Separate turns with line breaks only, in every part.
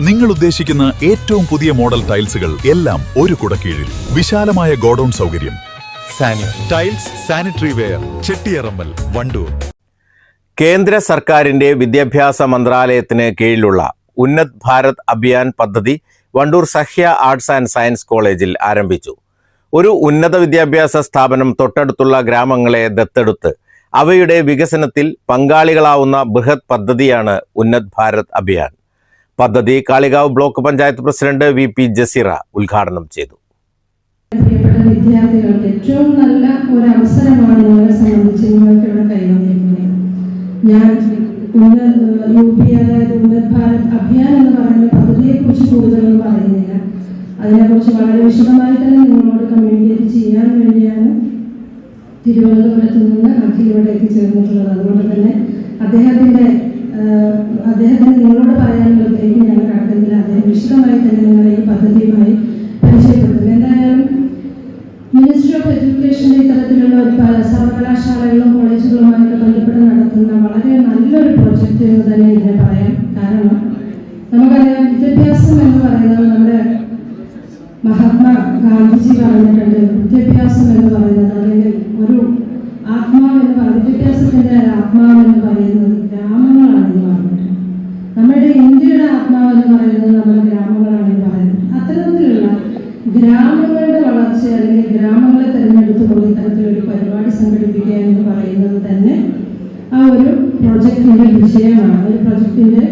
നിങ്ങൾ ഉദ്ദേശിക്കുന്ന ഏറ്റവും പുതിയ മോഡൽ ടൈൽസുകൾ എല്ലാം ഒരു കുടക്കീഴിൽ. വിശാലമായ ഗോഡൌൺ സൗകര്യം. Tiles, sanitary ware, Chettiyarammal, Wandoor.
കേന്ദ്ര സർക്കാരിന്റെ വിദ്യാഭ്യാസ മന്ത്രാലയത്തിന് കീഴിലുള്ള ഉന്നത് ഭാരത് അഭിയാൻ പദ്ധതി Wandoor Sahya arts and science കോളേജിൽ ആരംഭിച്ചു. ഒരു ഉന്നത വിദ്യാഭ്യാസ സ്ഥാപനം തൊട്ടടുത്തുള്ള ഗ്രാമങ്ങളെ ദത്തെടുത്ത് അവയുടെ വികസനത്തിൽ പങ്കാളികളാവുന്ന ബൃഹത് പദ്ധതിയാണ് ഉന്നത് ഭാരത് അഭിയാൻ. പദ്ധതി Kalikavu block panchayat president VP Jaseera ഉദ്ഘാടനം ചെയ്തു.
പ്രിയപ്പെട്ട വിദ്യാർത്ഥികൾക്ക് ഏറ്റവും നല്ല ഒരു അവസരമാണ് നിങ്ങളെ സംബന്ധിച്ച് നിങ്ങൾക്ക് ഇവിടെ കൈവന്നിരിക്കുന്നത്. ഞാൻ UP അതായത് ഉന്നത് ഭാരത് അഭിയാൻ എന്ന് പറയുന്ന പദ്ധതിയെ കുറിച്ച് കൂടുതലൊന്നും പറയുന്നില്ല. അതിനെക്കുറിച്ച് വളരെ വിശദമായി തന്നെ നിങ്ങളോട് കമ്മ്യൂണിക്കേറ്റ് ചെയ്യാൻ വേണ്ടിയാണ് തിരുവനന്തപുരത്ത് നിന്ന് അഖിൽ ഇവിടെ എത്തിച്ചേർന്നിട്ടുള്ളത്. അതുകൊണ്ട് തന്നെ അദ്ദേഹത്തിന് നിങ്ങളോട് പറയാനുള്ളതിലേക്ക് ഞങ്ങൾ കടക്കുന്നില്ല. അദ്ദേഹം വിശദമായി തന്നെ നിങ്ങളെ ഈ പദ്ധതിയുമായി പരിചയപ്പെടുത്തുന്നു. എന്തായാലും മിനിസ്ട്രി ഓഫ് എഡ്യൂക്കേഷന്റെ ഇത്തരത്തിലുള്ള സർവകലാശാലകളും കോളേജുകളുമായിട്ട് ബന്ധപ്പെട്ട് നടത്തുന്ന വളരെ നല്ലൊരു പ്രൊജക്റ്റ് എന്ന് തന്നെ ഇതിനെ പറയാം. കാരണം നമുക്കറിയാം, വിദ്യാഭ്യാസം എന്ന് പറയുന്നത് നമ്മുടെ മഹാത്മാ ഗാന്ധിജി പറഞ്ഞിട്ടുണ്ട്. വിദ്യാഭ്യാസം എന്ന് പറയുന്നത് അല്ലെങ്കിൽ ഒരു ആത്മാവെന്ന് പറയുന്നത്, വിദ്യാഭ്യാസത്തിന്റെ ആത്മാവെന്ന് പറയുന്നത് ഗ്രാമങ്ങളാണെന്ന് പറഞ്ഞിട്ടുണ്ട്. നമ്മുടെ ഇന്ത്യയുടെ ആത്മാവെന്ന് പറയുന്നത് നമ്മുടെ ഗ്രാമങ്ങളാണെന്ന് പറയുന്നത്. അത്തരത്തിലുള്ള ഗ്രാമങ്ങളുടെ വളർച്ച അല്ലെങ്കിൽ ഗ്രാമങ്ങളെ തിരഞ്ഞെടുത്തുകൊണ്ട് ഇത്തരത്തിലൊരു പരിപാടി സംഘടിപ്പിക്കുക എന്ന് പറയുന്നത് തന്നെ ആ ഒരു പ്രൊജക്ടിന്റെ വിജയമാണ്. ഒരു പ്രൊജക്ടിന്റെ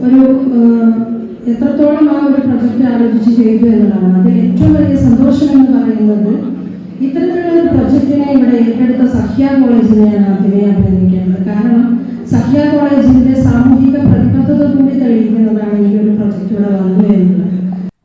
ഒരു എത്രത്തോളം ആ ഒരു പ്രൊജക്ട് ആലോചിച്ച് ചെയ്തു എന്നുള്ളതാണ്. അതിൽ ഏറ്റവും വലിയ സന്തോഷം എന്ന് പറയുന്നത് ഇത്തരത്തിലുള്ള ഒരു പ്രൊജക്ടിനെ ഇവിടെ ഏറ്റെടുത്ത സഹ്യ കോളേജിനെയാണ് ആദ്യമേ അഭിനന്ദിക്കേണ്ടത്. കാരണം സഹ്യ കോളേജിന്റെ സാമൂഹിക പ്രതിബദ്ധത കൂടി തെളിയിക്കുന്നതാണ് ഈ ഒരു പ്രൊജക്ട് ഇവിടെ വന്നു എന്നുള്ളത്.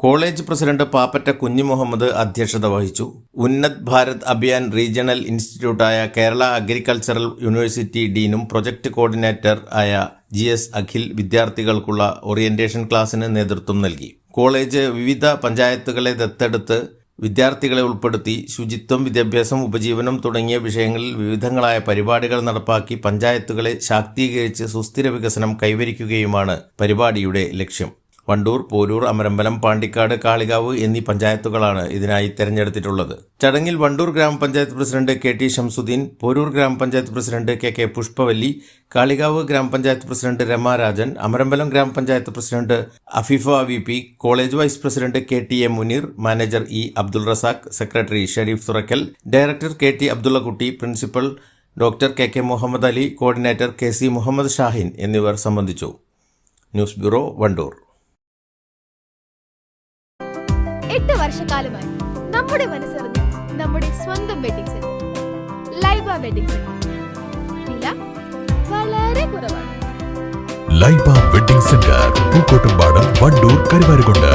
കോളേജ് പ്രസിഡന്റ് പാപ്പറ്റ കുഞ്ഞി മുഹമ്മദ് അധ്യക്ഷത വഹിച്ചു. ഉന്നത് ഭാരത് അഭിയാൻ റീജിയണൽ ഇൻസ്റ്റിറ്റ്യൂട്ടായ കേരള അഗ്രികൾച്ചറൽ യൂണിവേഴ്സിറ്റി ഡീനും പ്രൊജക്ട് കോർഡിനേറ്റർ ആയ GS അഖിൽ വിദ്യാർത്ഥികൾക്കുള്ള ഓറിയന്റേഷൻ ക്ലാസിന് നേതൃത്വം നൽകി. കോളേജ് വിവിധ പഞ്ചായത്തുകളെ ദത്തെടുത്ത് വിദ്യാർത്ഥികളെ ഉൾപ്പെടുത്തി ശുചിത്വം, വിദ്യാഭ്യാസം, ഉപജീവനം തുടങ്ങിയ വിഷയങ്ങളിൽ വിവിധങ്ങളായ പരിപാടികൾ നടപ്പാക്കി പഞ്ചായത്തുകളെ ശാക്തീകരിച്ച് സുസ്ഥിര വികസനം കൈവരിക്കുകയുമാണ് പരിപാടിയുടെ ലക്ഷ്യം. വണ്ടൂർ, പോരൂർ, അമരമ്പലം, പാണ്ടിക്കാട്, കാളികാവ് എന്നീ പഞ്ചായത്തുകളാണ് ഇതിനായി തെരഞ്ഞെടുത്തിട്ടുള്ളത്. ചടങ്ങിൽ വണ്ടൂർ ഗ്രാമപഞ്ചായത്ത് പ്രസിഡന്റ് KT ഷംസുദ്ദീൻ, പോരൂർ ഗ്രാമപഞ്ചായത്ത് പ്രസിഡന്റ് KK പുഷ്പവല്ലി, കാളികാവ് ഗ്രാമപഞ്ചായത്ത് president Ramarajan, Amarambalam Gramapanchayat president Afeefa VP, college vice president KTA Muneer, manager E Abdul Razak, secretary Shareef Thurakkal, director KT Abdullakutty, principal doctor KK Muhammad Ali, coordinator KC Muhammad Shahin എന്നിവർ സംബന്ധിച്ചു. News bureau, Wandoor.
8 വർഷക്കാലമായി നമ്മുടെ മനസ്സറിഞ്ഞ നമ്മുടെ സ്വന്തം wedding centre Laiba wedding centre. വില വളരെ കുറവാണ്.
Laiba wedding centre, Pookkottumpadam, Wandoor, Karuvarakundu.